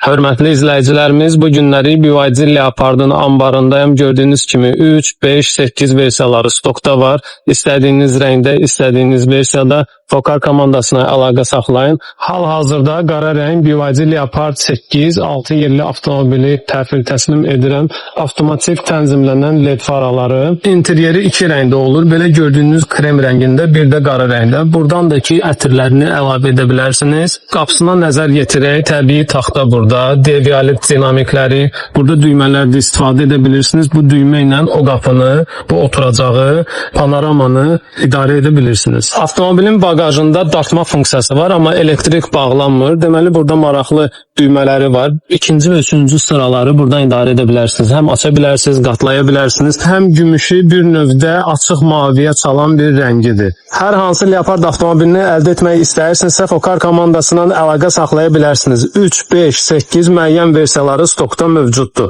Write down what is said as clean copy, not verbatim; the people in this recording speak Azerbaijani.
Hörmətli izləyicilərimiz, bu günləri BYD Leopard'ın ambarındayım. Gördüyünüz kimi 3, 5, 8 versiyaları stokda var. İstədiyiniz rəngdə, istədiyiniz versiyada Fokar komandasına əlaqə saxlayın. Hal-hazırda qara rəng BYD Leopard 8 6 yerli avtomobili təhvil təslim edirəm. Avtomatik tənzimlənən LED faraları. İnteryeri 2 rəngdə olur. Belə gördüyünüz krem rəngində, bir də qara rəngdə. Buradan da ki, ətirlərini əlavə edə bilərsiniz. Qapısına nəzər yetirək. Təbii taxta burada. Devialit dinamikləri. Burada düymələrdə istifadə edə bilirsiniz. Bu düymə ilə o qapını, bu oturacağı, panoramanı idarə edə bilirsiniz. Avtomobilin bagajında dartma funksiyası var, amma elektrik bağlanmır. Deməli, burada maraqlı düymələri var. İkinci və üçüncü sıraları buradan idarə edə bilərsiniz. Həm aça bilərsiniz, qatlaya bilərsiniz. Həm gümüşü bir növdə açıq maviyə çalan bir rəngidir. Hər hansı Leopard avtomobilini əldə etmək istəyirsinizsə, Fokar komandasından əlaqə saxlaya bilərsiniz. 3, 5, 8 müəyyən versiyaları stokda mövcuddur.